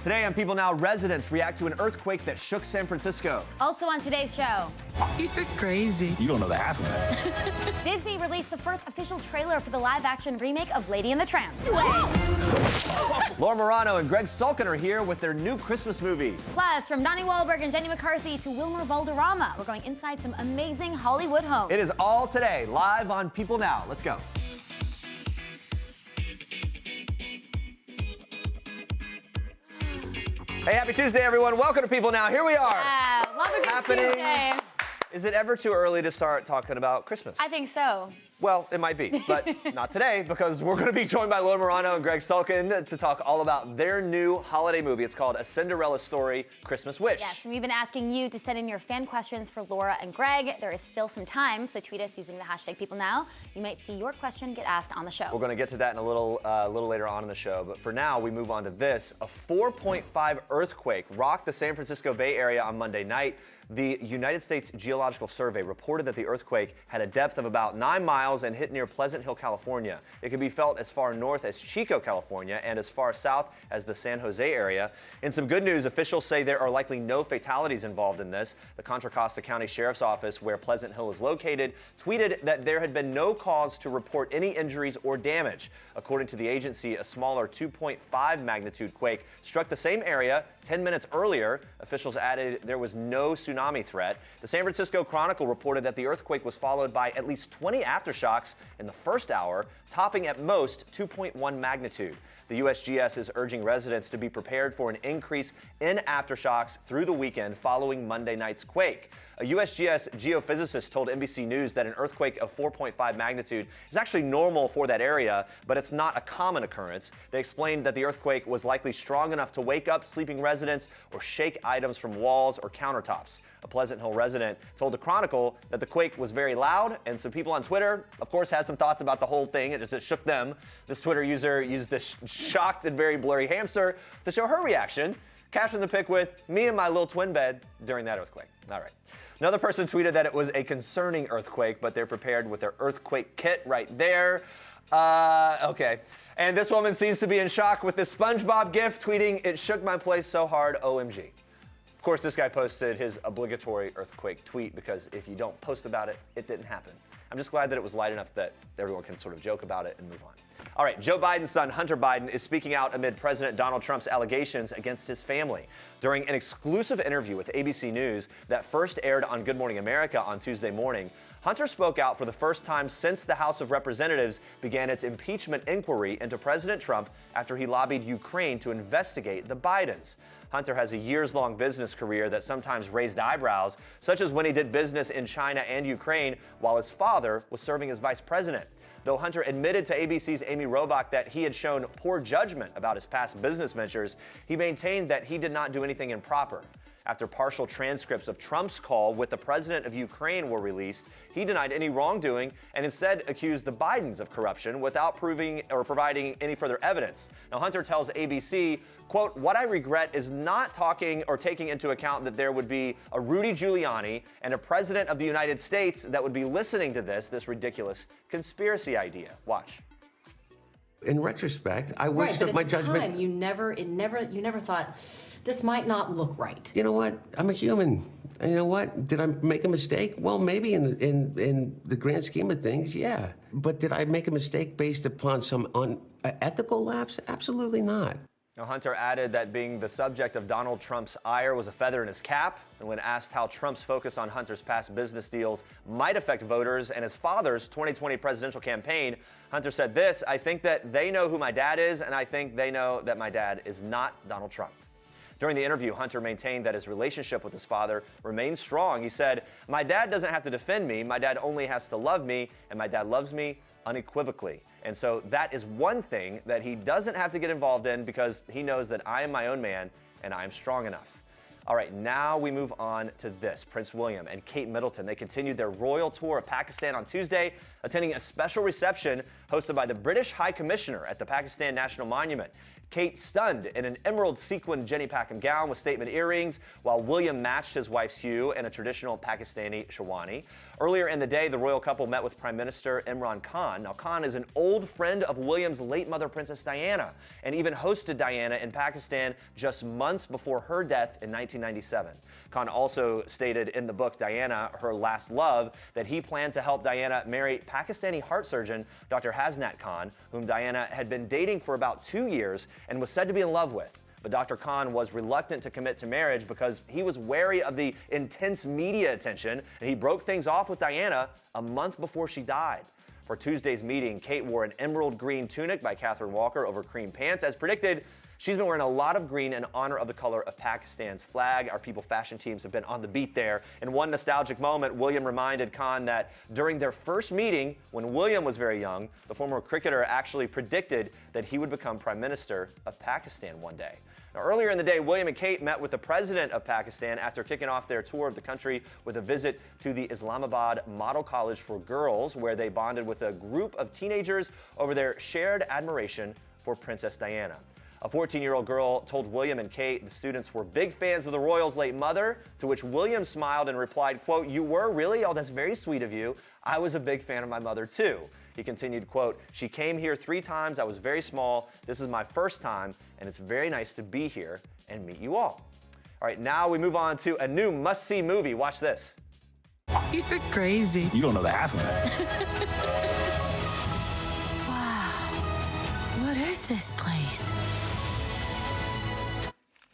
Today on People Now, residents react to an earthquake that shook San Francisco. Also on today's show. You're crazy. You don't know the half of it. Disney released the first official trailer for the live-action remake of Lady and the Tramp. Laura Marano and Greg Sulkin are here with their new Christmas movie. Plus, from Donnie Wahlberg and Jenny McCarthy to Wilmer Valderrama, we're going inside some amazing Hollywood homes. It is all today, live on People Now. Let's go. Hey, happy Tuesday, everyone. Welcome to People Now. Here we are. Yeah, love a good Tuesday. Is it ever too early to start talking about Christmas? I think so. Well, it might be, but not today, because we're going to be joined by Laura Marano and Greg Sulkin to talk all about their new holiday movie. It's called A Cinderella Story, Christmas Wish. Yes, and we've been asking you to send in your fan questions for Laura and Greg. There is still some time, so tweet us using the hashtag #PeopleNow. You might see your question get asked on the show. We're going to get to that in a little later on in the show, but for now, we move on to this. A 4.5 earthquake rocked the San Francisco Bay Area on Monday night. The United States Geological Survey reported that the earthquake had a depth of about 9 miles and hit near Pleasant Hill, California. It could be felt as far north as Chico, California, and as far south as the San Jose area. In some good news, officials say there are likely no fatalities involved in this. The Contra Costa County Sheriff's Office, where Pleasant Hill is located, tweeted that there had been no cause to report any injuries or damage. According to the agency, a smaller 2.5 magnitude quake struck the same area 10 minutes earlier. Officials added there was no tsunami threat. The San Francisco Chronicle reported that the earthquake was followed by at least 20 aftershocks in the first hour, topping at most 2.1 magnitude. The USGS is urging residents to be prepared for an increase in aftershocks through the weekend following Monday night's quake. A USGS geophysicist told NBC News that an earthquake of 4.5 magnitude is actually normal for that area, but it's not a common occurrence. They explained that the earthquake was likely strong enough to wake up sleeping residents or shake items from walls or countertops. A Pleasant Hill resident told the Chronicle that the quake was very loud, and some people on Twitter, of course, had some thoughts about the whole thing. It just shook them. This Twitter user used this shocked and very blurry hamster to show her reaction, captioning the pic with, "Me in my little twin bed during that earthquake." All right. Another person tweeted that it was a concerning earthquake, but they're prepared with their earthquake kit right there. Okay. And this woman seems to be in shock with this SpongeBob gif, tweeting, "It shook my place so hard, OMG." Of course, this guy posted his obligatory earthquake tweet because if you don't post about it, it didn't happen. I'm just glad that it was light enough that everyone can sort of joke about it and move on. All right, Joe Biden's son, Hunter Biden, is speaking out amid President Donald Trump's allegations against his family. During an exclusive interview with ABC News that first aired on Good Morning America on Tuesday morning, Hunter spoke out for the first time since the House of Representatives began its impeachment inquiry into President Trump after he lobbied Ukraine to investigate the Bidens. Hunter has a years-long business career that sometimes raised eyebrows, such as when he did business in China and Ukraine while his father was serving as vice president. Though Hunter admitted to ABC's Amy Robach that he had shown poor judgment about his past business ventures, he maintained that he did not do anything improper. After partial transcripts of Trump's call with the president of Ukraine were released, he denied any wrongdoing and instead accused the Bidens of corruption without proving or providing any further evidence. Now, Hunter tells ABC, quote, "What I regret is not talking or taking into account that there would be a Rudy Giuliani and a president of the United States that would be listening to this ridiculous conspiracy idea." Watch. In retrospect, I wish that my judgment. Time, you never thought this might not look right. You know what? I'm a human. And you know what? Did I make a mistake? Well, maybe in the grand scheme of things, yeah. But did I make a mistake based upon some unethical lapse? Absolutely not. Now, Hunter added that being the subject of Donald Trump's ire was a feather in his cap, and when asked how Trump's focus on Hunter's past business deals might affect voters and his father's 2020 presidential campaign, Hunter said this, "I think that they know who my dad is, and I think they know that my dad is not Donald Trump." During the interview, Hunter maintained that his relationship with his father remains strong. He said, "My dad doesn't have to defend me. My dad only has to love me, and my dad loves me unequivocally." And so that is one thing that he doesn't have to get involved in because he knows that I am my own man and I am strong enough. All right, now we move on to this. Prince William and Kate Middleton, they continued their royal tour of Pakistan on Tuesday, attending a special reception hosted by the British High Commissioner at the Pakistan National Monument. Kate stunned in an emerald sequin Jenny Packham gown with statement earrings, while William matched his wife's hue in a traditional Pakistani sherwani. Earlier in the day, the royal couple met with Prime Minister Imran Khan. Now, Khan is an old friend of William's late mother, Princess Diana, and even hosted Diana in Pakistan just months before her death in 1997. Khan also stated in the book Diana, Her Last Love, that he planned to help Diana marry Pakistani heart surgeon Dr. Hasnat Khan, whom Diana had been dating for about 2 years and was said to be in love with. But Dr. Khan was reluctant to commit to marriage because he was wary of the intense media attention, and he broke things off with Diana a month before she died. For Tuesday's meeting, Kate wore an emerald green tunic by Catherine Walker over cream pants. As predicted, she's been wearing a lot of green in honor of the color of Pakistan's flag. Our People fashion teams have been on the beat there. In one nostalgic moment, William reminded Khan that during their first meeting, when William was very young, the former cricketer actually predicted that he would become Prime Minister of Pakistan one day. Now, earlier in the day, William and Kate met with the president of Pakistan after kicking off their tour of the country with a visit to the Islamabad Model College for Girls, where they bonded with a group of teenagers over their shared admiration for Princess Diana. A 14-year-old girl told William and Kate the students were big fans of the royal's late mother, to which William smiled and replied, quote, "You were really? Oh, that's very sweet of you. I was a big fan of my mother, too." He continued, quote, "She came here 3 times. I was very small. This is my first time, and it's very nice to be here and meet you all." All right, now we move on to a new must-see movie. Watch this. You're crazy. You don't know the half of it. Wow. What is this place?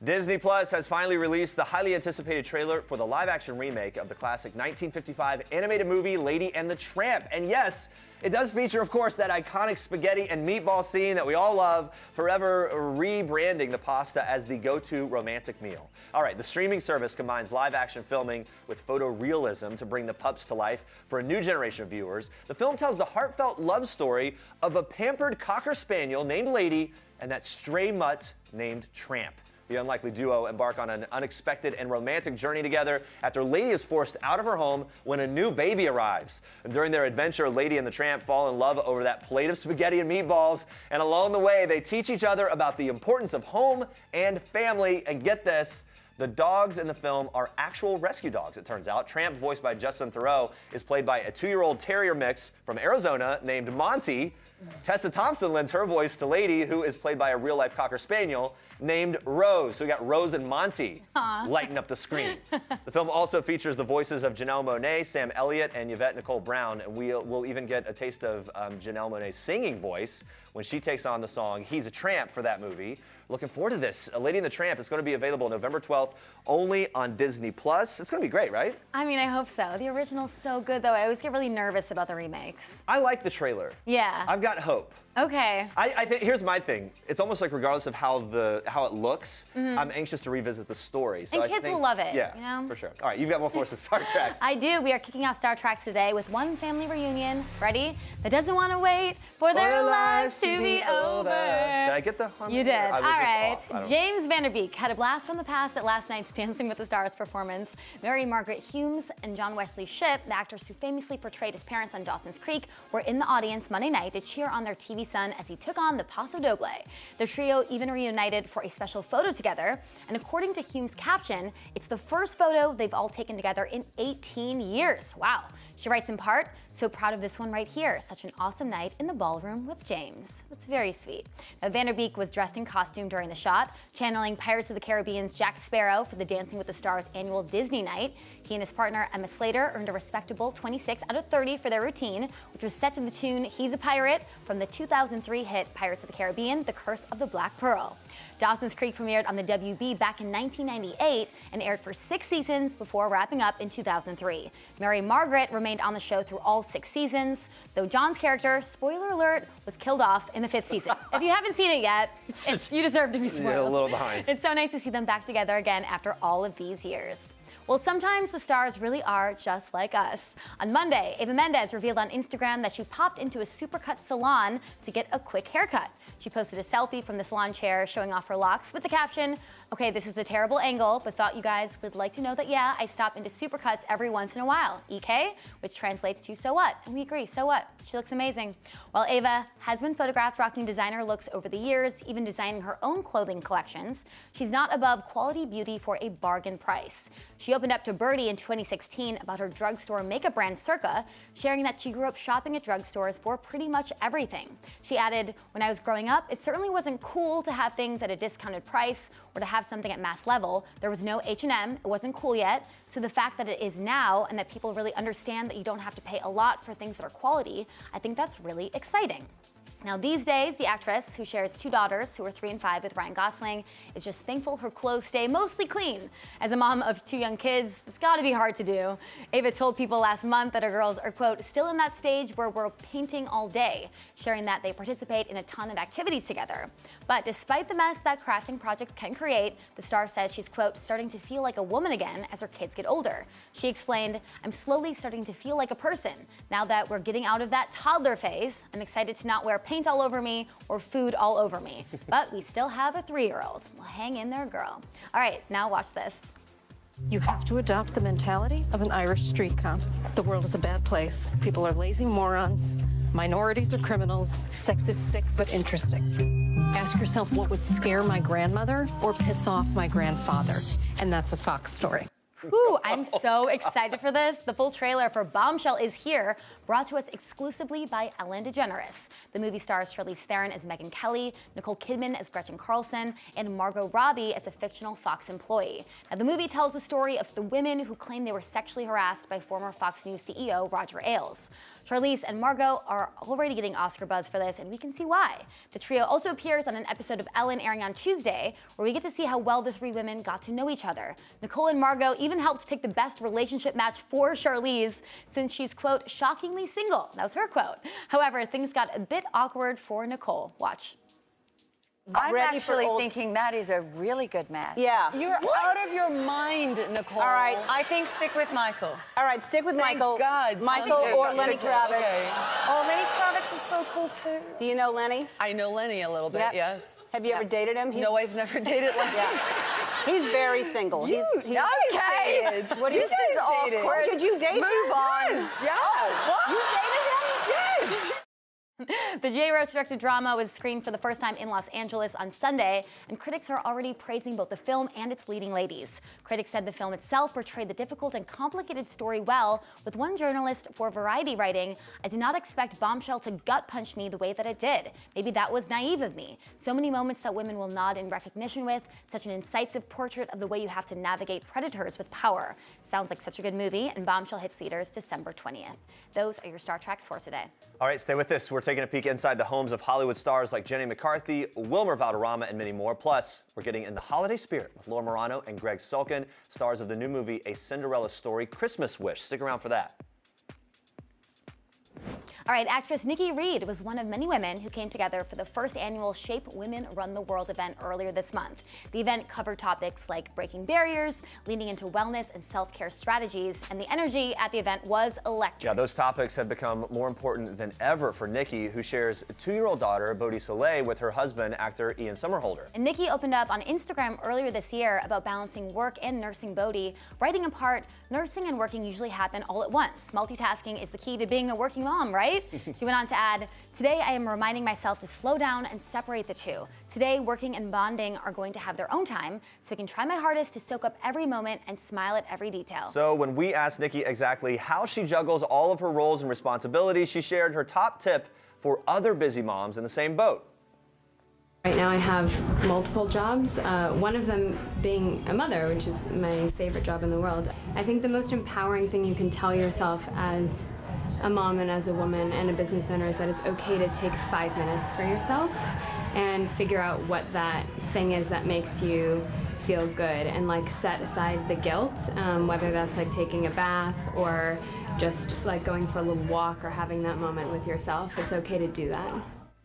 Disney Plus has finally released the highly anticipated trailer for the live-action remake of the classic 1955 animated movie Lady and the Tramp. And yes, it does feature, of course, that iconic spaghetti and meatball scene that we all love, forever rebranding the pasta as the go-to romantic meal. All right, the streaming service combines live-action filming with photorealism to bring the pups to life for a new generation of viewers. The film tells the heartfelt love story of a pampered Cocker Spaniel named Lady and that stray mutt named Tramp. The unlikely duo embark on an unexpected and romantic journey together after Lady is forced out of her home when a new baby arrives. And during their adventure, Lady and the Tramp fall in love over that plate of spaghetti and meatballs, and along the way, they teach each other about the importance of home and family. And get this, the dogs in the film are actual rescue dogs, it turns out. Tramp, voiced by Justin Theroux, is played by a 2-year-old terrier mix from Arizona named Monty. Tessa Thompson lends her voice to Lady, who is played by a real-life Cocker Spaniel named Rose. So we got Rose and Monty lighting up the screen. The film also features the voices of Janelle Monáe, Sam Elliott, and Yvette Nicole Brown. And we'll even get a taste of Janelle Monáe's singing voice when she takes on the song He's a Tramp for that movie. Looking forward to this. Lady and the Tramp is going to be available November 12th, only on Disney+. It's going to be great, right? I mean, I hope so. The original's so good, though. I always get really nervous about the remakes. I like the trailer. Yeah. I've got hope. Okay. I think here's my thing. It's almost like regardless of how it looks, I'm anxious to revisit the story. So And kids will love it, Yeah, you know? for sure. All right, you've got more for us at Star Treks. I do. We are kicking off Star Treks today with one family reunion, ready? That doesn't want to wait for their lives to be over. Did I get the harmony? You did. I All was just right. off. I don't- James Van Der Beek had a blast from the past at last night's Dancing with the Stars performance. Mary Margaret Humes and John Wesley Shipp, the actors who famously portrayed his parents on Dawson's Creek, were in the audience Monday night to cheer on their TV son as he took on the Paso Doble. The trio even reunited for a special photo together, and according to Humes' caption, it's the first photo they've all taken together in 18 years. Wow. She writes in part, "So proud of this one right here. Such an awesome night in the ballroom with James." That's very sweet. Now, Van Der Beek was dressed in costume during the shot, channeling Pirates of the Caribbean's Jack Sparrow for the Dancing with the Stars annual Disney night. He and his partner, Emma Slater, earned a respectable 26 out of 30 for their routine, which was set to the tune He's a Pirate from the 2003 hit Pirates of the Caribbean, The Curse of the Black Pearl. Dawson's Creek premiered on the WB back in 1998 and aired for 6 seasons before wrapping up in 2003. Mary Margaret remained on the show through all 6 seasons, though John's character, spoiler alert, was killed off in the 5th season. If you haven't seen it yet, you deserve to be spoiled. Yeah, a little behind. It's so nice to see them back together again after all of these years. Well, sometimes the stars really are just like us. On Monday, Eva Mendes revealed on Instagram that she popped into a supercut salon to get a quick haircut. She posted a selfie from the salon chair showing off her locks with the caption, Okay, this is a terrible angle, but thought you guys would like to know that, yeah, I stop into Supercuts every once in a while. EK, which translates to so what? And we agree, so what? She looks amazing. While Eva has been photographed rocking designer looks over the years, even designing her own clothing collections, she's not above quality beauty for a bargain price. She opened up to Birdie in 2016 about her drugstore makeup brand Circa, sharing that she grew up shopping at drugstores for pretty much everything. She added, when I was growing up, it certainly wasn't cool to have things at a discounted price or to have something at mass level. There was no H&M, it wasn't cool yet. So the fact that it is now and that people really understand that you don't have to pay a lot for things that are quality, I think that's really exciting. Now these days, the actress, who shares 2 daughters who are 3 and 5 with Ryan Gosling, is just thankful her clothes stay mostly clean. As a mom of 2 young kids, it's gotta be hard to do. Ava told People last month that her girls are, quote, still in that stage where we're painting all day, sharing that they participate in a ton of activities together. But despite the mess that crafting projects can create, the star says she's, quote, starting to feel like a woman again as her kids get older. She explained, I'm slowly starting to feel like a person. Now that we're getting out of that toddler phase, I'm excited to not wear paint all over me or food all over me. But we still have a 3-year-old. Well, hang in there, girl. All right, now watch this. You have to adopt the mentality of an Irish street cop. The world is a bad place. People are lazy morons. Minorities are criminals. Sex is sick but interesting. Ask yourself what would scare my grandmother or piss off my grandfather. And that's a Fox story. Ooh, I'm so excited for this. The full trailer for Bombshell is here, brought to us exclusively by Ellen DeGeneres. The movie stars Charlize Theron as Megyn Kelly, Nicole Kidman as Gretchen Carlson, and Margot Robbie as a fictional Fox employee. Now, the movie tells the story of the women who claim they were sexually harassed by former Fox News CEO Roger Ailes. Charlize and Margot are already getting Oscar buzz for this, and we can see why. The trio also appears on an episode of Ellen airing on Tuesday, where we get to see how well the 3 women got to know each other. Nicole and Margot even helped pick the best relationship match for Charlize, since she's, quote, shockingly single. That was her quote. However, things got a bit awkward for Nicole. Watch. I'm actually thinking that is a really good match. Yeah. You're out of your mind, Nicole. All right. I think stick with Michael. All right, stick with Thank Michael. God. Michael or Lenny Kravitz. Okay. Oh, Lenny Kravitz is so cool too. Do you know Lenny? I know Lenny a little bit, Yep. yes. Have you ever dated him? No, I've never dated Lenny. Yeah. He's very single. He's Okay. What do you This is dated? awkward. Did you date him? Move on. Yeah. You dated him? Yes. The J. Roach-directed drama was screened for the first time in Los Angeles on Sunday, and critics are already praising both the film and its leading ladies. Critics said the film itself portrayed the difficult and complicated story well, with one journalist for Variety writing, I did not expect Bombshell to gut punch me the way that it did. Maybe that was naive of me. So many moments that women will nod in recognition with, such an incisive portrait of the way you have to navigate predators with power. Sounds like such a good movie, and Bombshell hits theaters December 20th. Those are your Star Treks for today. All right, stay with us. We're taking a peek inside the homes of Hollywood stars like Jenny McCarthy, Wilmer Valderrama, and many more. Plus, we're getting in the holiday spirit with Laura Marano and Greg Sulkin, stars of the new movie A Cinderella Story Christmas Wish. Stick around for that. All right, actress Nikki Reed was one of many women who came together for the first annual Shape Women Run the World event earlier this month. The event covered topics like breaking barriers, leaning into wellness and self-care strategies, and the energy at the event was electric. Yeah, those topics have become more important than ever for Nikki, who shares a 2-year-old daughter, Bodhi Soleil, with her husband, actor Ian Somerhalder. And Nikki opened up on Instagram earlier this year about balancing work and nursing Bodhi, writing in part, nursing and working usually happen all at once. Multitasking is the key to being a working mom, right? She went on to add, today I am reminding myself to slow down and separate the two. Today, working and bonding are going to have their own time, so I can try my hardest to soak up every moment and smile at every detail. So when we asked Nikki exactly how she juggles all of her roles and responsibilities, she shared her top tip for other busy moms in the same boat. Right now I have multiple jobs, one of them being a mother, which is my favorite job in the world. I think the most empowering thing you can tell yourself as a mom and as a woman and a business owner is that it's okay to take 5 minutes for yourself and figure out what that thing is that makes you feel good and like set aside the guilt, whether that's like taking a bath or just like going for a little walk or having that moment with yourself. It's okay to do that.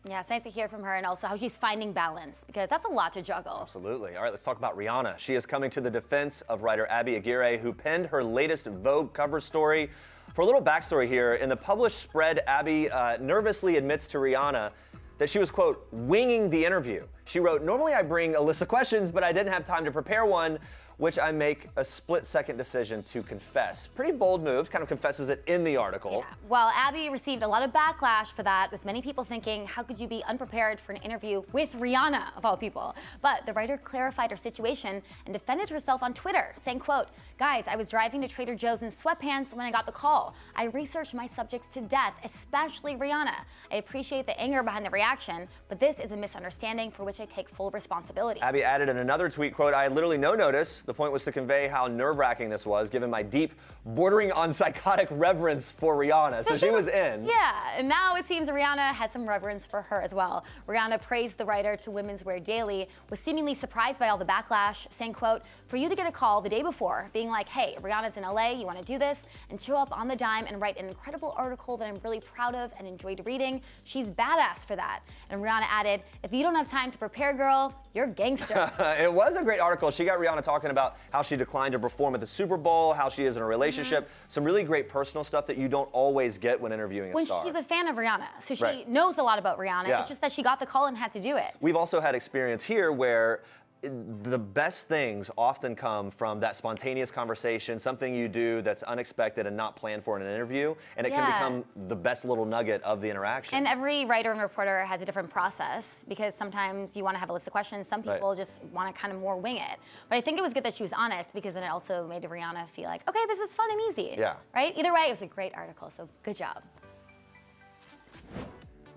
Yeah, it's nice to hear from her and also how she's finding balance, because that's a lot to juggle. Absolutely. All right, let's talk about Rihanna. She is coming to the defense of writer Abby Aguirre, who penned her latest Vogue cover story. For a little backstory here, in the published spread, Abby nervously admits to Rihanna that she was, quote, winging the interview. She wrote, normally I bring a list of questions, but I didn't have time to prepare one, which I make a split-second decision to confess. Pretty bold move, kind of confesses it in the article. Yeah. Well, Abby received a lot of backlash for that, with many people thinking, how could you be unprepared for an interview with Rihanna, of all people? But the writer clarified her situation and defended herself on Twitter, saying, quote, guys, I was driving to Trader Joe's in sweatpants when I got the call. I researched my subjects to death, especially Rihanna. I appreciate the anger behind the reaction, but this is a misunderstanding for which I take full responsibility. Abby added in another tweet, quote, I had literally no notice. The point was to convey how nerve-wracking this was, given my deep, bordering on psychotic reverence for Rihanna. So she was in. Yeah, and now it seems Rihanna has some reverence for her as well. Rihanna praised the writer to Women's Wear Daily, was seemingly surprised by all the backlash, saying, quote, for you to get a call the day before, being like, hey, Rihanna's in LA, you want to do this, and show up on the dime and write an incredible article that I'm really proud of and enjoyed reading, she's badass for that. And Rihanna added, if you don't have time to prepare, girl, you're gangster. It was a great article. She got Rihanna talking about how she declined to perform at the Super Bowl, how she is in a relationship, some really great personal stuff that you don't always get when interviewing a star. She's a fan of Rihanna, so she Right. knows a lot about Rihanna. Yeah. It's just that she got the call and had to do it. We've also had experience here where the best things often come from that spontaneous conversation, something you do that's unexpected and not planned for in an interview, and it can become the best little nugget of the interaction. And every writer and reporter has a different process, because sometimes you want to have a list of questions. Some people just want to kind of more wing it. But I think it was good that she was honest, because then it also made Rihanna feel like, okay, this is fun and easy. Yeah. Right? Either way, it was a great article, so good job.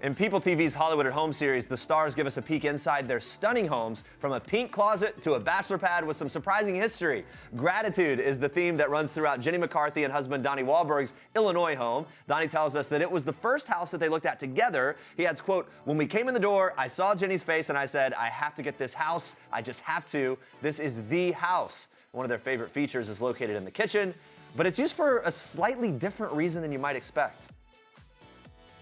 In PeopleTV's Hollywood at Home series, the stars give us a peek inside their stunning homes, from a pink closet to a bachelor pad with some surprising history. Gratitude is the theme that runs throughout Jenny McCarthy and husband Donnie Wahlberg's Illinois home. Donnie tells us that it was the first house that they looked at together. He adds, quote, when we came in the door, I saw Jenny's face and I said, I have to get this house. I just have to. This is the house. One of their favorite features is located in the kitchen, but it's used for a slightly different reason than you might expect.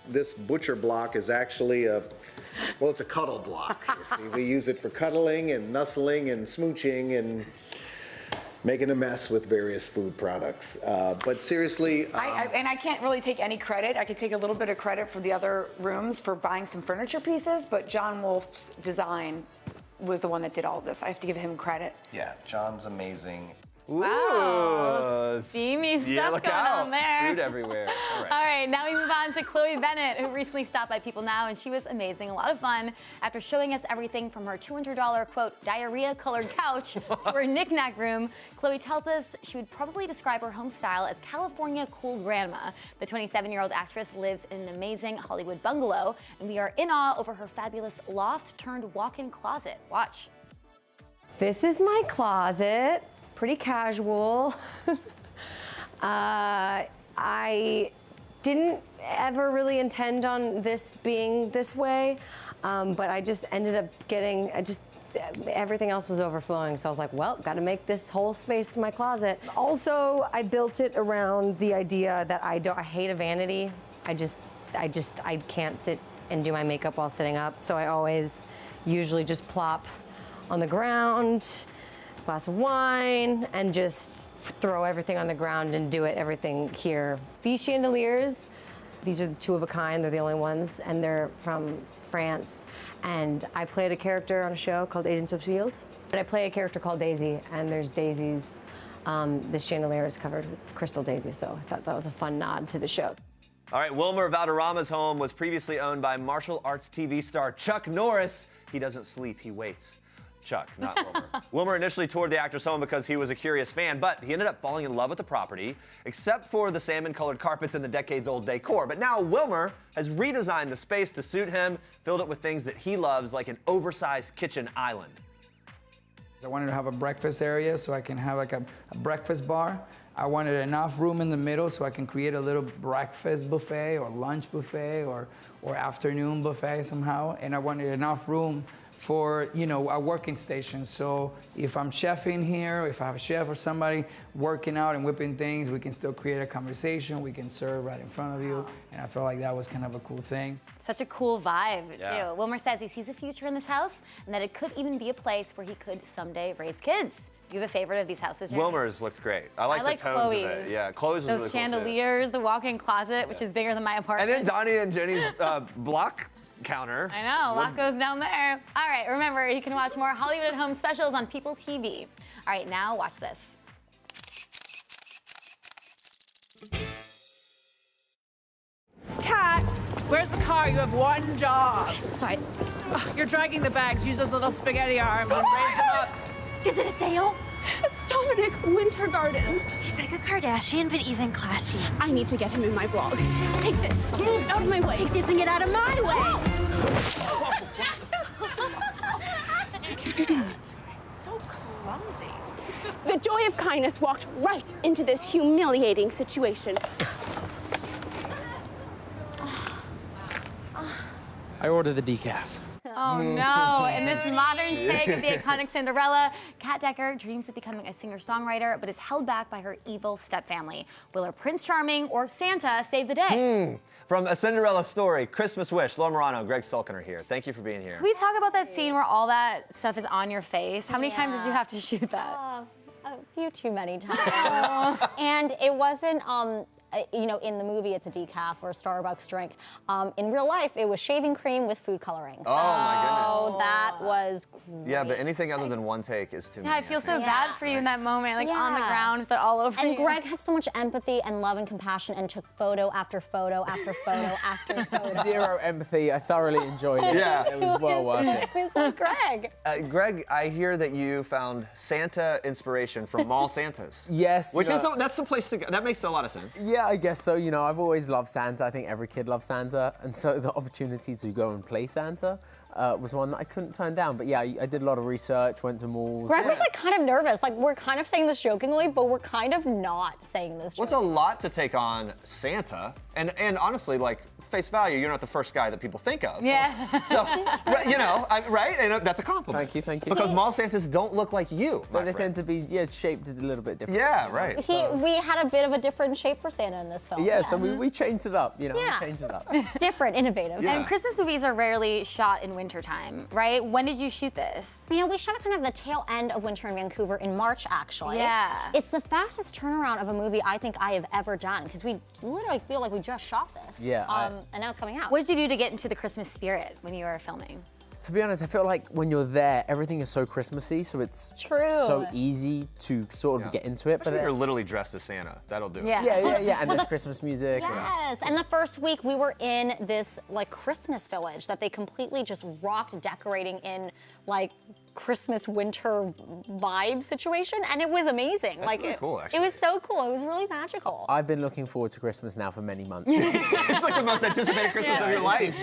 This butcher block is actually it's a cuddle block. You see, we use it for cuddling and nuzzling and smooching and making a mess with various food products. But seriously, and I can't really take any credit. I could take a little bit of credit for the other rooms for buying some furniture pieces, but John Wolfe's design was the one that did all of this. I have to give him credit. Yeah, John's amazing. Wow, steamy stuff look going out. on there. Food everywhere. All right. All right, now we move on to Chloe Bennett, who recently stopped by People Now, and she was amazing, a lot of fun. After showing us everything from her $200, quote, diarrhea-colored couch to her knick-knack room, Chloe tells us she would probably describe her home style as California cool grandma. The 27-year-old actress lives in an amazing Hollywood bungalow, and we are in awe over her fabulous loft-turned-walk-in closet. Watch. This is my closet. Pretty casual. I didn't ever really intend on this being this way, but I just ended up getting, everything else was overflowing, so I was like, well, gotta make this whole space my closet. Also, I built it around the idea that I hate a vanity. I can't sit and do my makeup while sitting up, so I always usually just plop on the ground, glass of wine, and just throw everything on the ground and do everything here. These chandeliers, these are the two of a kind, they're the only ones, and they're from France. And I played a character on a show called Agents of S.H.I.E.L.D. And I play a character called Daisy, and there's daisies. This chandelier is covered with crystal daisies, so I thought that was a fun nod to the show. All right, Wilmer Valderrama's home was previously owned by martial arts TV star Chuck Norris. He doesn't sleep, he waits. Chuck, not Wilmer. Wilmer initially toured the actor's home because he was a curious fan, but he ended up falling in love with the property, except for the salmon-colored carpets and the decades-old decor. But now Wilmer has redesigned the space to suit him, filled it with things that he loves, like an oversized kitchen island. I wanted to have a breakfast area so I can have like a breakfast bar. I wanted enough room in the middle so I can create a little breakfast buffet or lunch buffet or afternoon buffet somehow. And I wanted enough room for, a working station. So if I'm chefing here, or if I have a chef or somebody working out and whipping things, we can still create a conversation. We can serve right in front of you. And I felt like that was kind of a cool thing. Such a cool vibe, too. Wilmer says he sees a future in this house and that it could even be a place where he could someday raise kids. Do you have a favorite of these houses, Jeremy? Wilmer's looked great. I like the tones Chloe's. of it. Yeah, Chloe's was really Those cool, too. chandeliers, the walk-in closet, which is bigger than my apartment. And then Donnie and Jenny's block counter. I know, a lot goes down there. All right, remember, you can watch more Hollywood at Home specials on PeopleTV. All right, now watch this. Kat, where's the car? You have one job. Sorry. You're dragging the bags. Use those little spaghetti arms and raise them up. Is it a sale? It's Dominic Wintergarden. He's like a Kardashian, but even classy. I need to get him in my vlog. Take this. Move out of my way. Take this and get out of my way. So clumsy. The joy of kindness walked right into this humiliating situation. I ordered the decaf. Oh no, in this modern take of the iconic Cinderella, Kat Decker dreams of becoming a singer-songwriter, but is held back by her evil stepfamily. Will her Prince Charming or Santa save the day? From A Cinderella Story, Christmas Wish, Laura Morano, Greg Sulkin are here. Thank you for being here. Can we talk about that scene where all that stuff is on your face? How many times did you have to shoot that? A few too many times. And it wasn't, you know, in the movie it's a decaf or a Starbucks drink. In real life, it was shaving cream with food coloring. So my goodness. that was great. Yeah, but anything other than one take is too many. Yeah, I feel so bad for you in that moment, like on the ground with it all over And you. Greg had so much empathy and love and compassion and took photo after photo after photo after photo. Zero empathy. I thoroughly enjoyed it. Yeah. It was well worth it. It was like Greg. Greg, I hear that you found Santa inspiration from Mall Santas. Yes. Which is that's the place to go. That makes a lot of sense. Yeah, I guess so. You know, I've always loved Santa. I think every kid loves Santa. And so the opportunity to go and play Santa was one that I couldn't turn down. But yeah, I did a lot of research, went to malls. Greg was like kind of nervous. Like we're kind of saying this jokingly, but we're kind of not saying this. What's a lot to take on Santa? And honestly, like, face value, you're not the first guy that people think of. Yeah. So, you know, right? And that's a compliment. Thank you, thank you. Because Mall Santas don't look like you, But they tend to be, shaped a little bit different. Yeah, right. We had a bit of a different shape for Santa in this film. Yeah, so we changed it up, you know, Yeah. we changed it up. Different, innovative. And Christmas movies are rarely shot in wintertime, right? When did you shoot this? You know, we shot it kind of the tail end of winter in Vancouver in March, actually. Yeah. It's the fastest turnaround of a movie I think I have ever done, because we literally feel like we just shot this. Yeah, and now it's coming out. What did you do to get into the Christmas spirit when you were filming? To be honest, I feel like when you're there, everything is so Christmassy, so it's so easy to sort of get into it. Especially if you're literally dressed as Santa. That'll do it. Yeah. And there's Christmas music. Yes, and the first week we were in this like Christmas village that they completely just rocked decorating in like Christmas winter vibe situation, and it was amazing. That's really cool, actually. It was so cool. It was really magical. I've been looking forward to Christmas now for many months. It's like the most anticipated Christmas of your life.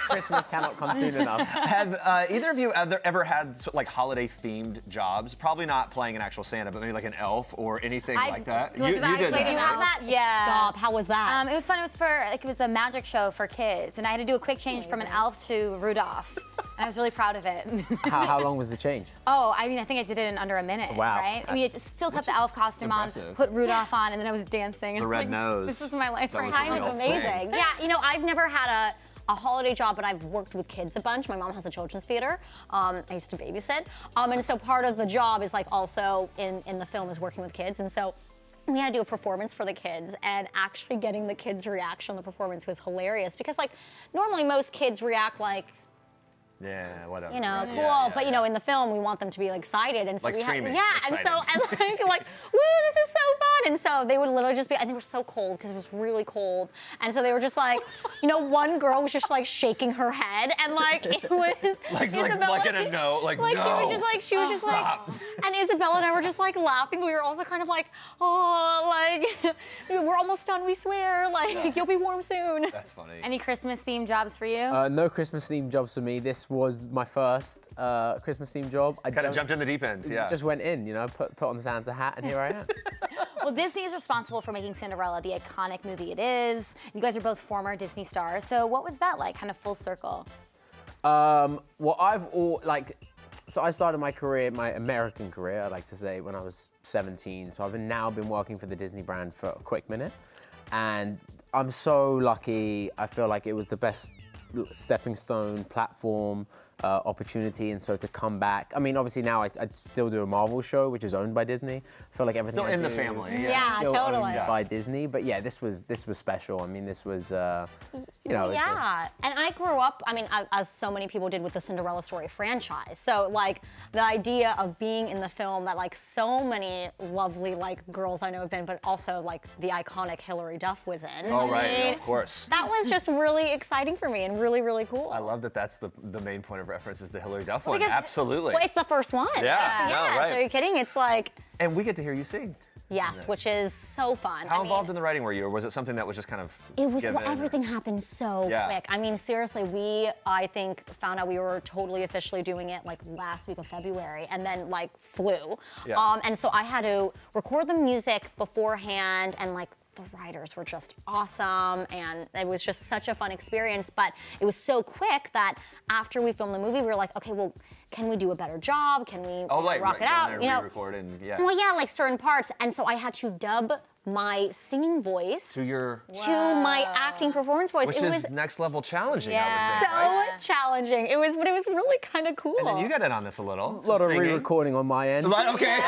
Christmas cannot come soon enough. Have either of you ever had like holiday-themed jobs? Probably not playing an actual Santa, but maybe like an elf or anything like that. You did that. Did you have that? Yeah. Stop. How was that? It was fun. It was for it was a magic show for kids, and I had to do a quick change from an elf to Rudolph, and I was really proud of it. How long was the change? Oh, I mean, I think I did it in under a minute. Wow. Right? I mean, I still kept the elf costume impressive. on, put Rudolph on, and then I was dancing. The and red like, nose. This was my life That right was the now. real Amazing. Yeah, you know, I've never had a holiday job, but I've worked with kids a bunch. My mom has a children's theater. I used to babysit. And so part of the job is like also in the film is working with kids. And so we had to do a performance for the kids, and actually getting the kids' reaction on the performance was hilarious, because like normally most kids react like, yeah, whatever. you know, right? cool. But you know, in the film, we want them to be like excited, and so Like we screaming, yeah, and so and like, woo, this is so fun. And so they would literally just be, and they were so cold because it was really cold, and so they were just like, you know, one girl was just like shaking her head, and like it was like Isabella, in a no, like no. She was just like, Stop. and Isabella and I were just like laughing, but we were also kind of like, oh, like we're almost done, we swear, like you'll be warm soon. That's funny. Any Christmas-themed jobs for you? No Christmas-themed jobs for me. This was my first Christmas-themed job. I Kind of jumped in the deep end, yeah. Just went in, you know, put on the Santa hat, and here I am. Well, Disney is responsible for making Cinderella the iconic movie it is. You guys are both former Disney stars, so what was that like, kind of full circle? Well, so I started my career, my American career, I like to say, when I was 17. So I've now been working for the Disney brand for a quick minute. And I'm so lucky. I feel like it was the best stepping stone platform opportunity, and so to come back. I mean, obviously now I still do a Marvel show, which is owned by Disney. I feel like everything Still I in the do family. is Yeah, still totally. owned by Disney. But yeah, this was special. I mean, this was you know. Yeah, and I grew up, I mean, as so many people did with the Cinderella story franchise. So like the idea of being in the film that like so many lovely like girls I know have been, but also like the iconic Hilary Duff was in. Oh, right, I mean, yeah, of course. That was just really exciting for me and really, really cool. I love that that's the main point of reference is the Hilary Duff one. Because- Absolutely. Well, it's the first one. Yeah, Yeah, right. so you're kidding? It's like, And we get to hear you sing. yes, which is so fun. How involved in the writing were you, or was it something that was just kind of It was, given, well, or- everything happened so Yeah. quick. I mean, seriously, I think, found out we were totally officially doing it like last week of February and then like flew. Yeah. And so I had to record the music beforehand and like the writers were just awesome and it was just such a fun experience, but it was so quick that after we filmed the movie, we were like, okay, well, can we do a better job? Can we rock it out? You know, re-record and yeah. Well, yeah, like certain parts. And so I had to dub my singing voice To your, to my acting performance voice. which It is was next level challenging. I so would think, right? challenging. But it was really kind of cool. And then you got in on this a little. A lot of re-recording on my end. Right, okay.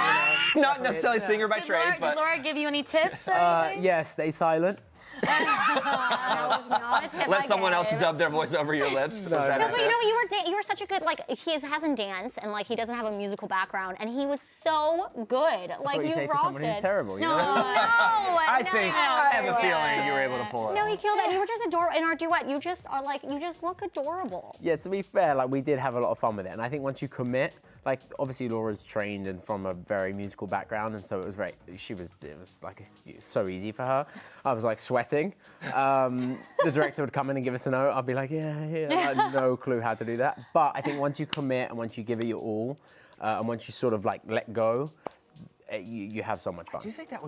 Not necessarily singer by trade, Laura, but did Laura give you any tips? Yeah, stay silent. That was not a tip let I someone else gave. dub their voice over your lips. No, Was that No, a but tip? you were such a good, like, he hasn't danced and like he doesn't have a musical background and he was so good. That's like what you say to rocked someone who's it. terrible, you No, know? I have a feeling you were able to pull it No, off. he killed it. You were just adorable in our duet. You just look adorable. Yeah, to be fair, like we did have a lot of fun with it, and I think once you commit, like obviously Laura's trained and from a very musical background, and so it was so easy for her. I was like sweating. The director would come in and give us a note. I'd be like, yeah. I had no clue how to do that. But I think once you commit and once you give it your all, and once you sort of like let go, you have so much fun. Do you think that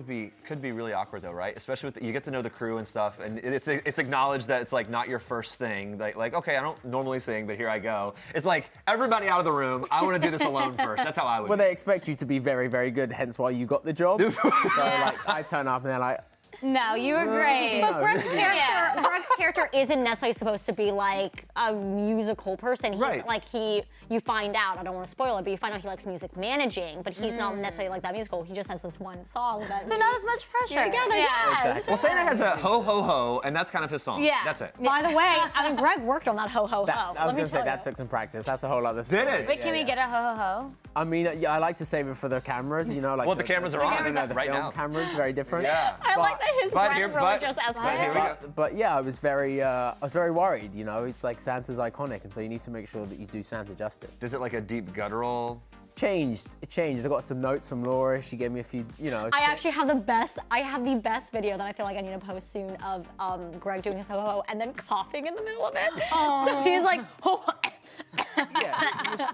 could be really awkward though, right? Especially with you get to know the crew and stuff, and it's acknowledged that it's like not your first thing. Like okay, I don't normally sing, but here I go. It's like everybody out of the room. I want to do this alone first. That's how I would. Well, they expect you to be very, very good, hence why you got the job. So like I turn up and they're like, No, you were great. But Greg's character isn't necessarily supposed to be like a musical person. He's like you find out, I don't want to spoil it, but you find out he likes music managing, but he's not necessarily like that musical. He just has this one song that So not as much pressure. together. Yeah. Yes. Well, Santa has a ho ho ho, and that's kind of his song. Yeah. That's it. By the way, I mean Greg worked on that ho ho ho. I was going to say that took some practice. That's a whole other story. Did it? Wait, can we get a ho ho ho? I mean, yeah, I like to save it for the cameras, you know, like. Well, the cameras are on the right film now. cameras, very different. Yeah. I like that his breath really just But here escalated. we go. But yeah, I was very worried. You know, it's like Santa's iconic, and so you need to make sure that you do Santa justice. Is it like a deep guttural? It changed. I got some notes from Laura. She gave me a few, you know. I actually have the best video that I feel like I need to post soon of Greg doing his ho ho ho and then coughing in the middle of it. So he's like, oh.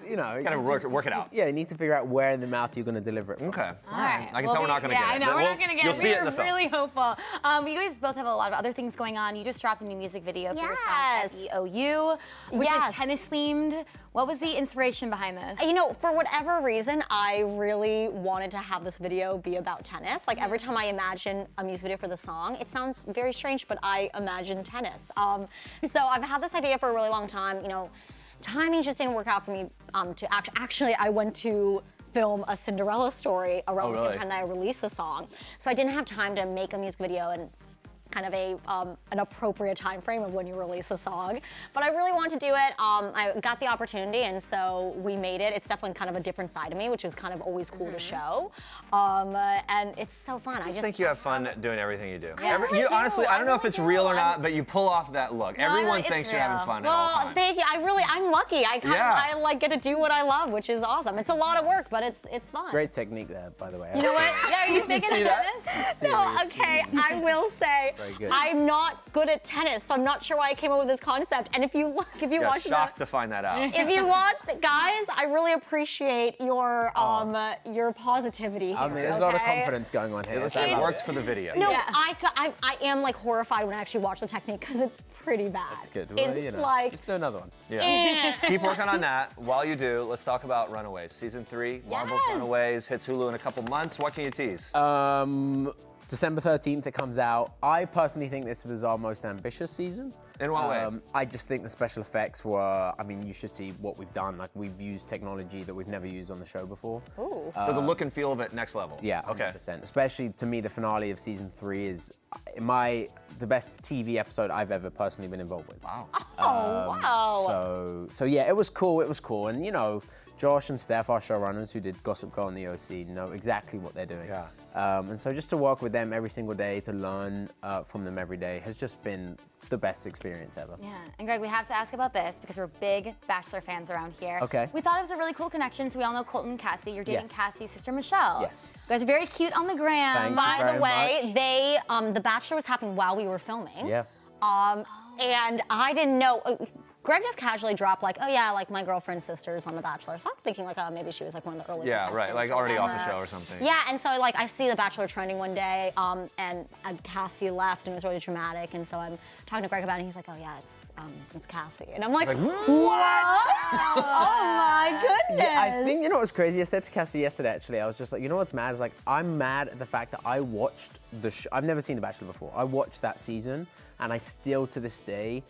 You know, Gotta work it out. Yeah, you need to figure out where in the mouth you're going to deliver it from. Okay. All right. I can tell we're not going to yeah, get it. I know, but we're not going to get You'll it. see it in the film. We're really hopeful. You guys both have a lot of other things going on. You just dropped a new music video for your song EOU, which is tennis themed. What was the inspiration behind this? You know, for whatever reason, I really wanted to have this video be about tennis. Like every time I imagine a music video for the song, it sounds very strange, but I imagine tennis. So I've had this idea for a really long time. You know, timing just didn't work out for me to actually I went to film a Cinderella story around the same time that I released the song. So I didn't have time to make a music video and kind of an appropriate time frame of when you release a song. But I really wanted to do it. I got the opportunity, and so we made it. It's definitely kind of a different side of me, which is kind of always cool to show. And it's so fun. I just think you have fun doing everything you do. Yeah, I do. Honestly, I don't know if it's real or not, but you pull off that look. No, Everyone thinks you're having fun at all Well, times. thank you. I'm lucky. I like get to do what I love, which is awesome. It's a lot of work, but it's fun. Great technique there, by the way. You know what? Yeah, are you big into tennis? No, okay, I will say, Very good. I'm not good at tennis, so I'm not sure why I came up with this concept. And if you watch shocked to find that out. if you watch guys, I really appreciate your positivity here. I mean, there's a lot of confidence going on here. It worked for the video. No, I am like horrified when I actually watch the technique because it's pretty bad. That's good. Well, It's you know, like just do another one. Yeah. Keep working on that. While you do, let's talk about Runaways. Season 3, Marvel's Runaways, hits Hulu in a couple months. What can you tease? December 13th, it comes out. I personally think this was our most ambitious season. In what way? I just think the special effects were, I mean, you should see what we've done. Like, we've used technology that we've never used on the show before. Ooh. So the look and feel of it, next level. Yeah, 100%. Especially, to me, the finale of season 3 is the best TV episode I've ever personally been involved with. Wow. Wow. So yeah, it was cool. And, you know, Josh and Steph, our showrunners who did Gossip Girl and the OC, know exactly what they're doing. Yeah. And so just to work with them every single day, to learn from them every day, has just been the best experience ever. Yeah, and Greg, we have to ask about this because we're big Bachelor fans around here. Okay. We thought it was a really cool connection, so we all know Colton and Cassie. You're dating Yes. Cassie's sister, Michelle. Yes. You guys are very cute on the gram. Thank you By the very way, much. they the Bachelor was happening while we were filming. Yeah. And I didn't know. Greg just casually dropped like, oh yeah, like my girlfriend's sister's on The Bachelor. So I'm thinking like, oh, maybe she was like one of the early Yeah, right. contestants Like or already off the whatever. show or something. Yeah, and so like I see The Bachelor trending one day, and Cassie left and it was really dramatic, and so I'm talking to Greg about it, and he's like, oh yeah, it's Cassie, and I'm like, Like, what? Oh my goodness. Yeah, I think, you know what's crazy? I said to Cassie yesterday, actually, I was just like, you know what's mad? Is like, I'm mad at the fact that I watched I've never seen The Bachelor before. I watched that season, and I still, to this day,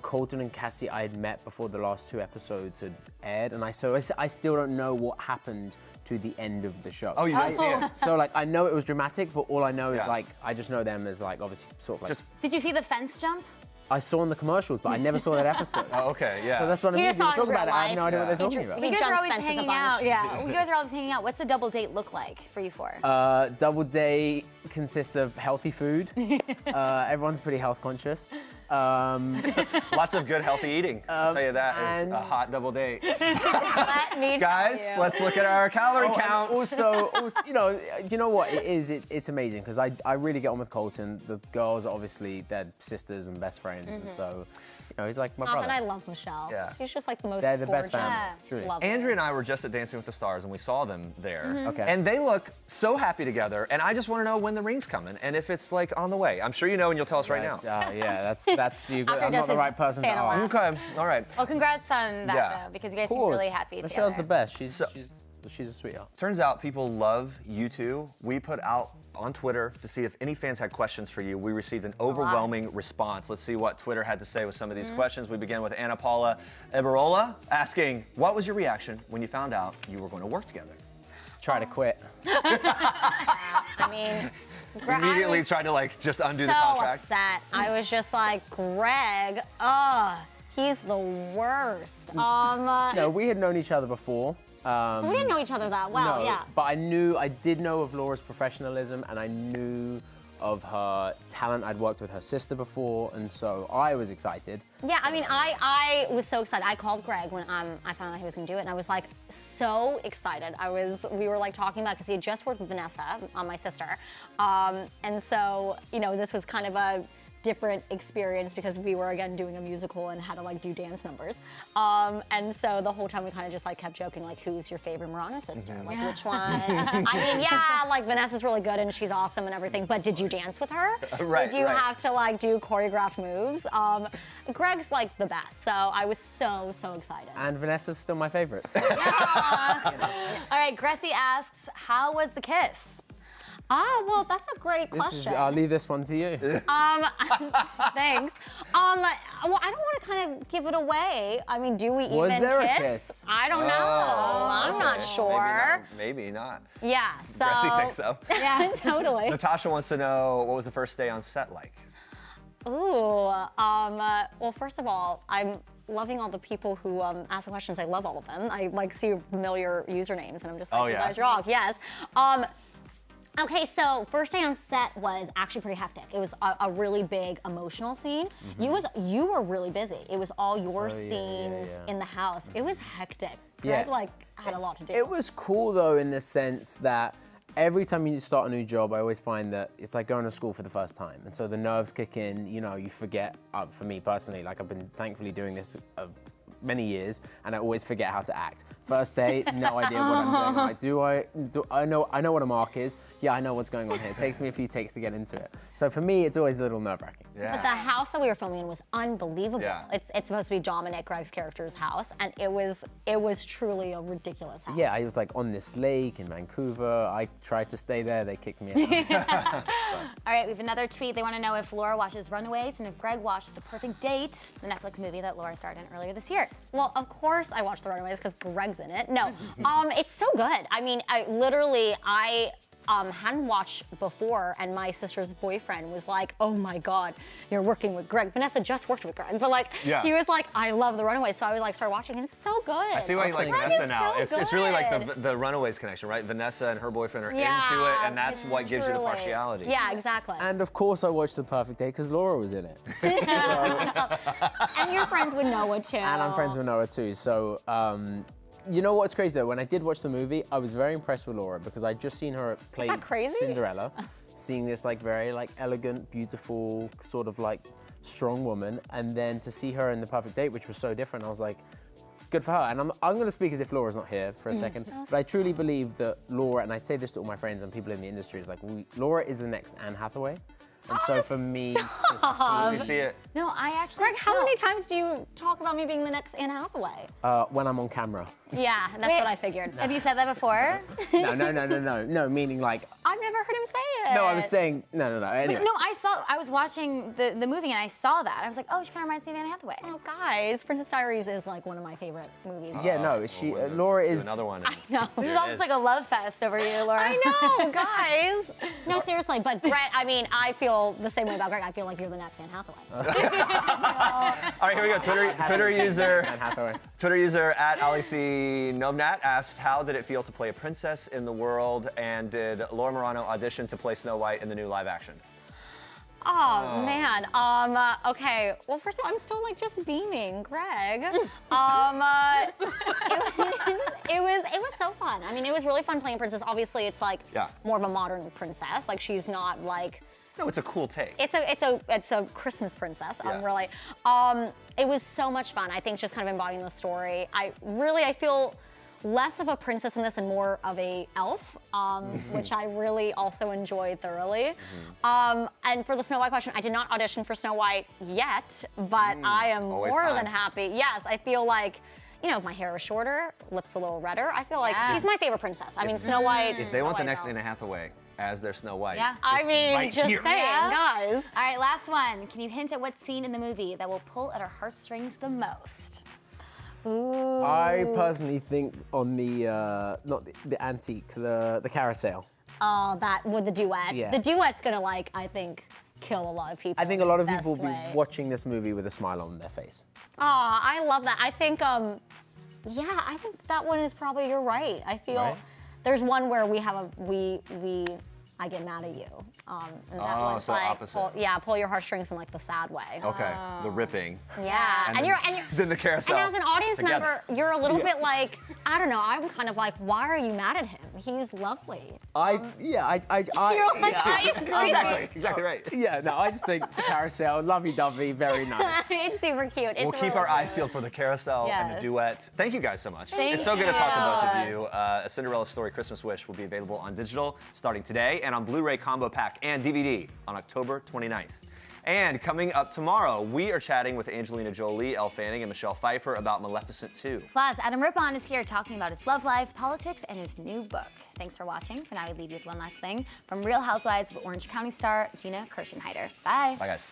Colton and Cassie I had met before the last 2 episodes had aired, and I still don't know what happened to the end of the show. Oh, you didn't see it? So like, I know it was dramatic, but all I know is Yeah. like, I just know them as like, obviously, sort of like. Did you see the fence jump? I saw in the commercials, but I never saw that episode. Oh, okay, yeah. So that's what I You mean. just saw it in Talk about real it. I have no life. idea what they're Yeah. talking about. He You guys are jumps always fences a hanging bunch. out. Yeah, you guys are always hanging out. What's the double date look like for you four? Double date consists of healthy food. Everyone's pretty health conscious. Lots of good healthy eating. I'll tell you that is a hot double date. Let me Guys, tell you. let's look at our calorie and count. Also, you know what it is? It's amazing because I really get on with Colton. The girls are obviously they're sisters and best friends, and so he's like my brother. And I love Michelle. Yeah. She's just like the most They're the gorgeous. best fans, truly. Love her. Andrea and I were just at Dancing with the Stars, and we saw them there. Okay. And they look so happy together, and I just want to know when the ring's coming, and if it's like on the way. I'm sure you know, and you'll tell us right now. Yeah, that's you. After I'm not the Jess's right person to Santa ask. laugh. Okay, all right. Well, congrats on that, Yeah. though, because you guys Of seem course. really happy Michelle's together. the best. She's a sweetheart. Turns out people love you two. We put out on Twitter to see if any fans had questions for you. We received an overwhelming response. Let's see what Twitter had to say with some of these questions. We began with Anna Paula Eberola asking, what was your reaction when you found out you were going to work together? Try to quit. I mean, Immediately tried to just undo the so contract. upset. I was just like, Greg, he's the worst. No, we had known each other before. We didn't know each other that well, no, yeah. But I did know of Laura's professionalism, and I knew of her talent. I'd worked with her sister before, and so I was excited. Yeah, I mean, I was so excited. I called Greg when I found out he was gonna do it, and I was like so excited. We were like talking about, because he had just worked with Vanessa, my sister, and so this was kind of a different experience because we were again doing a musical and had to like do dance numbers, and so the whole time we kind of just like kept joking like, who's your favorite Marana sister? Like which one? I mean, yeah, like Vanessa's really good and she's awesome and everything, but did you dance with her? Right, Did you right. have to like do choreographed moves? Greg's like the best, so I was so excited. And Vanessa's still my favorite. So. All right, Gressy asks, how was the kiss? Well, that's a great question. I'll leave this one to you. Thanks. Well, I don't want to kind of give it away. I mean, do we Was even there a kiss? kiss? I don't know. I'm not sure. Maybe not. Yeah, so. Gressy thinks so. Yeah, totally. Natasha wants to know, what was the first day on set like? Ooh, well, first of all, I'm loving all the people who ask the questions. I love all of them. I like see familiar usernames, and I'm just like, Oh, you yeah. guys rock. Yes. Okay, so first day on set was actually pretty hectic. It was a really big emotional scene. You were really busy. It was all your scenes in the house. It was hectic. Greg had a lot to do. It was cool though in the sense that every time you start a new job, I always find that it's like going to school for the first time. And so the nerves kick in, you forget, for me personally, like I've been thankfully doing this many years, and I always forget how to act. First day, no idea what I'm doing. I'm like, I know what a mark is. Yeah, I know what's going on here. It takes me a few takes to get into it. So for me, it's always a little nerve-wracking. But the house that we were filming in was unbelievable. Yeah. It's supposed to be Dominic, Greg's character's house, and it was truly a ridiculous house. Yeah, I was like on this lake in Vancouver. I tried to stay there. They kicked me out. All right, we have another tweet. They want to know if Laura watches Runaways and if Greg watched The Perfect Date, the Netflix movie that Laura starred in earlier this year. Well, of course I watched The Runaways because Greg's in it. No, it's so good. I mean, I hadn't watched before, and my sister's boyfriend was like, "Oh my God, you're working with Greg." Vanessa just worked with Greg, but he was like, "I love The Runaways," so I was like, started watching, and it's so good. I see why you like Greg Vanessa is now. so It's really like good. the Runaways connection, right? Vanessa and her boyfriend are into it, Yeah, and that's what gives you the truly. partiality. Yeah, exactly. And of course, I watched The Perfect Day because Laura was in it. And your friends would know it too. And I'm friends with Noah too. So, you know what's crazy though? When I did watch the movie, I was very impressed with Laura because I'd just seen her play that crazy? Cinderella, seeing this very elegant, beautiful, sort of strong woman, and then to see her in The Perfect Date, which was so different, I was like, good for her. And I'm going to speak as if Laura's not here for a second, but I truly believe that Laura, and I say this to all my friends and people in the industry, is Laura is the next Anne Hathaway. And so for me to see it. No, I actually. Greg, how many times do you talk about me being the next Anne Hathaway? when I'm on camera. Yeah, that's what I figured. Have you said that before? No, meaning I've never heard him say it. No, I was saying, no. Anyway. No, I was watching the movie and I saw that. I was like, oh, she kind of reminds me of Anne Hathaway. Oh, guys, Princess Diaries is one of my favorite movies. Yeah, no, Laura is. Another one. I know. This is almost like a love fest over you, Laura. I know, guys. No, seriously, but Greg, I feel the same way about Greg. I feel like you're the next Anne Hathaway. All right, here we go. Twitter user at AliC asked, how did it feel to play a princess in the world, and did Laura Marano audition to play Snow White in the new live action? Oh, man. Okay. Well, first of all, I'm still just beaming, Greg. It was so fun. I mean, it was really fun playing princess. Obviously, it's more of a modern princess. She's not No, it's a cool take. It's a Christmas princess. Really. It was so much fun. I think just kind of embodying the story. I feel less of a princess in this and more of a elf, which I really also enjoyed thoroughly. And for the Snow White question, I did not audition for Snow White yet, but I am more than happy. Yes, I feel like, if my hair was shorter, lips a little redder, I feel like she's my favorite princess. I mean, Snow White. If they want the next Anne Hathaway as their Snow White. Yeah. Just saying, guys. All right, last one. Can you hint at what scene in the movie that will pull at our heartstrings the most? Ooh. I personally think on the not the antique, the carousel. Oh, that with the duet. Yeah. The duet's gonna I think kill a lot of people. I think a lot of in the people will best be way. watching this movie with a smile on their face. Oh, I love that. I think I think that one is probably, you're right. I feel there's one where we have I get mad at you. And that one's so opposite. Pull your heartstrings in the sad way. Okay, the ripping. Yeah, And then the carousel. And as an audience together. member, you're a little bit I don't know. I'm kind of why are you mad at him? He's lovely. I You're I agree. Exactly right. Yeah, no, I just think the carousel, lovey-dovey, very nice. It's super cute. We'll keep our eyes peeled for the carousel and the duets. Thank you guys so much. Thank It's so good to talk to both of you. you. A Cinderella Story Christmas Wish will be available on digital starting today and on Blu-ray combo pack and DVD on October 29th. And coming up tomorrow, we are chatting with Angelina Jolie, Elle Fanning, and Michelle Pfeiffer about Maleficent 2. Plus, Adam Rippon is here talking about his love life, politics, and his new book. Thanks for watching. For now, we leave you with one last thing from Real Housewives of Orange County star Gina Haider. Bye. Bye, guys.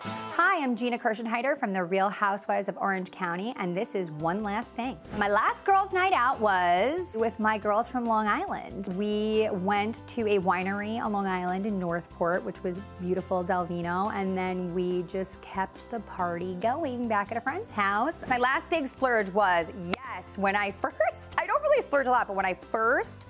Hi, I'm Gina Haider from the Real Housewives of Orange County, and this is one last thing. My last girls' night out was with my girls from Long Island. We went to a winery on Long Island in Northport, which was beautiful, Del Vino, and then we just kept the party going back at a friend's house. My last big splurge was, yes, when I don't really splurge a lot, but when I first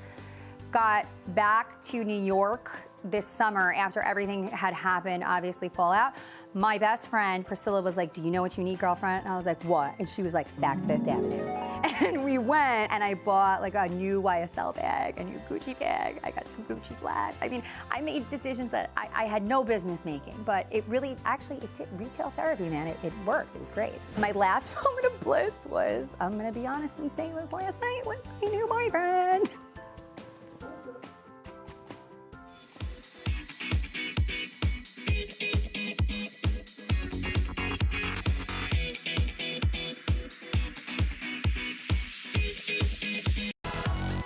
got back to New York this summer after everything had happened, obviously Fallout, my best friend Priscilla was like, do you know what you need, girlfriend? And I was like, what? And she was like, Saks Fifth Avenue. And we went and I bought like a new YSL bag, a new Gucci bag. I got some Gucci flats. I mean, I made decisions that I had no business making, but it really, actually, it did retail therapy, man. It worked, it was great. My last moment of bliss was, I'm gonna be honest and say it was last night with my